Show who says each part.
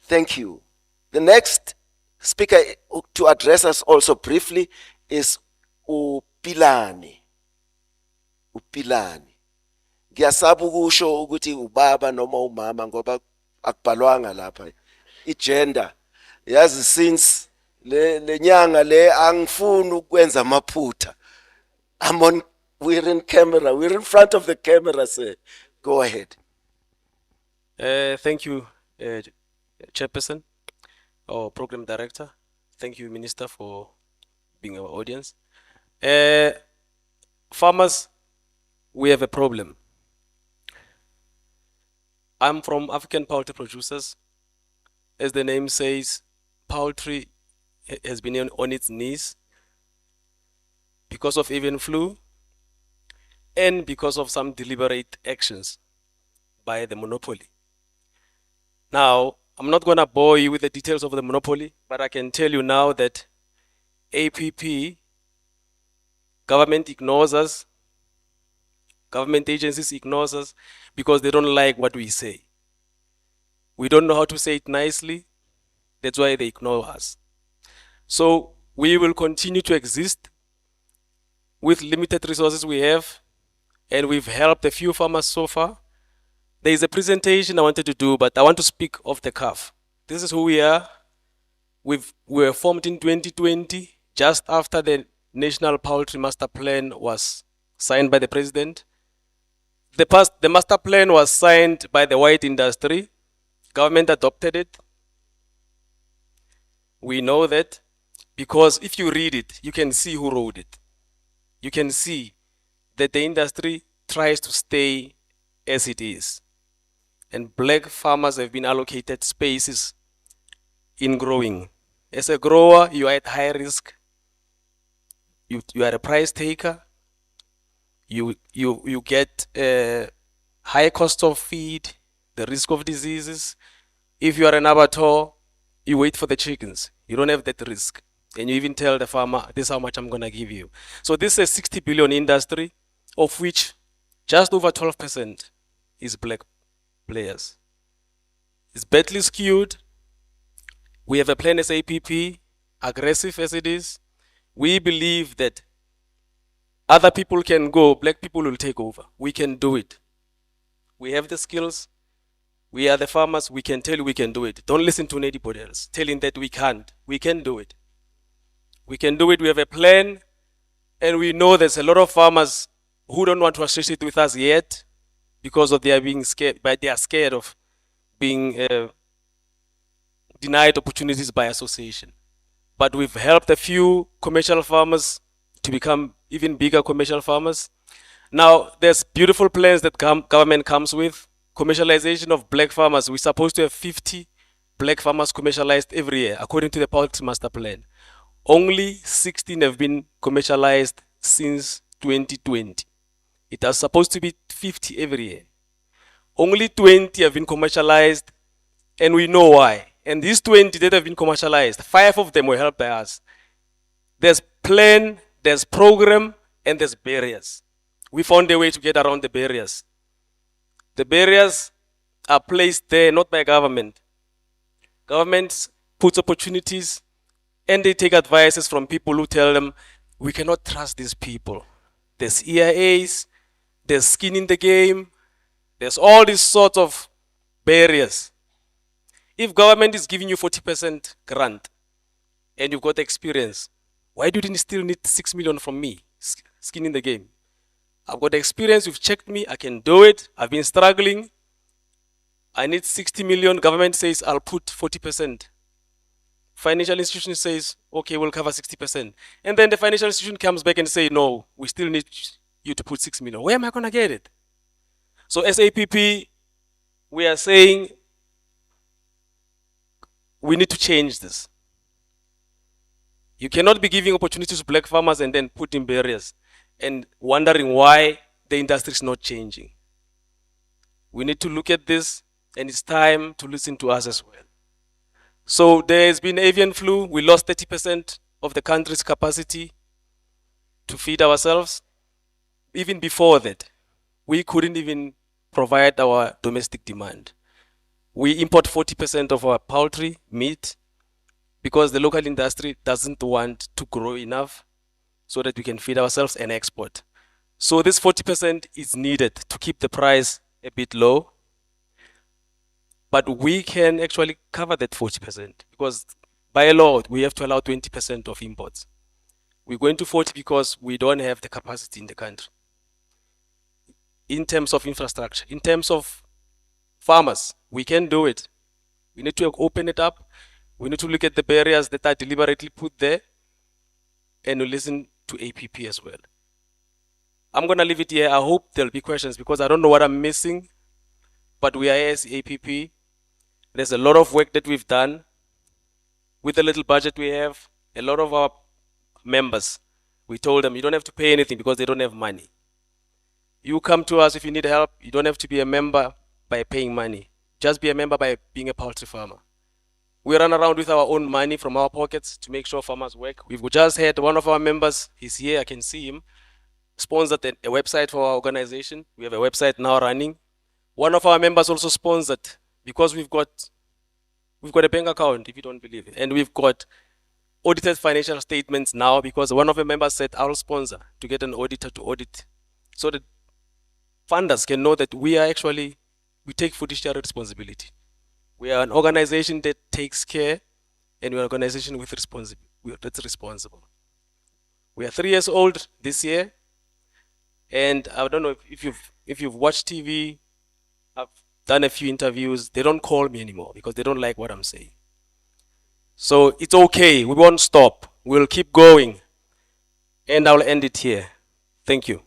Speaker 1: Thank you. The next speaker to address us also briefly is uPilane. uPilane. Ngiyasaba ukusho ukuthi ubaba noma umama ngoba akubhalwanga lapha. Igender. Yazi since le nyanga le angifuni ukwenza amaphutha. We're in camera. We're in front of the camera, sir. Go ahead.
Speaker 2: Thank you, Chairperson or Program Director. Thank you, Minister, for being our audience. Farmers, we have a problem. I'm from African poultry producers. As the name says, poultry has been on its knees because of avian flu and because of some deliberate actions by the monopoly. Now, I'm not going to bore you with the details of the monopoly, but I can tell you now that APP, government ignores us, government agencies ignores us because they don't like what we say. We don't know how to say it nicely, that's why they ignore us. So we will continue to exist with limited resources we have, and we've helped a few farmers so far. There is a presentation I wanted to do, but I want to speak off the cuff. This is who we are. We were formed in 2020, just after the National Poultry Master Plan was signed by the President. The master plan was signed by the white industry. Government adopted it. We know that because if you read it, you can see who wrote it. You can see that the industry tries to stay as it is. And black farmers have been allocated spaces in growing. As a grower, you are at high risk. You are a price taker. You get high cost of feed, the risk of diseases. If you are an abattoir, you wait for the chickens. You don't have that risk. And you even tell the farmer, this is how much I'm going to give you. So this is a 60 billion industry, of which just over 12% is black players. It's badly skewed. We have a plan as APP, aggressive as it is. We believe that other people can go, black people will take over. We can do it. We have the skills. We are the farmers. We can tell you we can do it. Don't listen to anybody else telling that we can't. We can do it. We can do it. We have a plan. And we know there's a lot of farmers who don't want to associate with us yet because of they are being scared, but they are scared of being denied opportunities by association. But we've helped a few commercial farmers to become even bigger commercial farmers. Now, there's beautiful plans that government comes with. Commercialization of black farmers. We're supposed to have 50 black farmers commercialized every year, according to the Poultry Master Plan. Only 16 have been commercialized since 2020. It was supposed to be 50 every year. Only 20 have been commercialized, and we know why. And these 20 that have been commercialized, 5 of them were helped by us. There's plan, there's program, and there's barriers. We found a way to get around the barriers. The barriers are placed there not by government. Government puts opportunities and they take advices from people who tell them, we cannot trust these people. There's EIAs, there's skin in the game, there's all these sorts of barriers. If government is giving you 40% grant and you've got experience, why do you still need 6 million from me? Skin in the game. I've got experience, you've checked me, I can do it, I've been struggling. I need 60 million, government says I'll put 40%. Financial institution says, okay, we'll cover 60%. And then the financial institution comes back and say, no, we still need you to put 6 million. Where am I gonna get it? So as APP, we are saying, we need to change this. You cannot be giving opportunities to black farmers and then putting barriers and wondering why the industry is not changing. We need to look at this, and it's time to listen to us as well. So there has been avian flu. We lost 30% of the country's capacity to feed ourselves. Even before that, we couldn't even provide our domestic demand. We import 40% of our poultry meat because the local industry doesn't want to grow enough so that we can feed ourselves and export. So this 40% is needed to keep the price a bit low, but we can actually cover that 40% because by law, we have to allow 20% of imports. We're going to 40 because we don't have the capacity in the country. In terms of infrastructure, in terms of farmers, we can do it. We need to open it up. We need to look at the barriers that are deliberately put there and listen to APP as well. I'm going to leave it here. I hope there'll be questions because I don't know what I'm missing, but we are as APP. There's a lot of work that we've done with the little budget we have. A lot of our members, we told them you don't have to pay anything because they don't have money. You come to us if you need help. You don't have to be a member by paying money. Just be a member by being a poultry farmer. We run around with our own money from our pockets to make sure farmers work. We've just had one of our members, he's here, I can see him, sponsored a website for our organization. We have a website now running. One of our members also sponsored because we've got a bank account, if you don't believe it. And we've got audited financial statements now because one of the members said, I'll sponsor to get an auditor to audit so that funders can know that we take fiduciary responsibility. We are an organization that takes care and we're an organization that's responsible. We are 3 years old this year. And I don't know if you've watched TV, I've done a few interviews. They don't call me anymore because they don't like what I'm saying. So it's okay. We won't stop. We'll keep going. And I'll end it here. Thank you.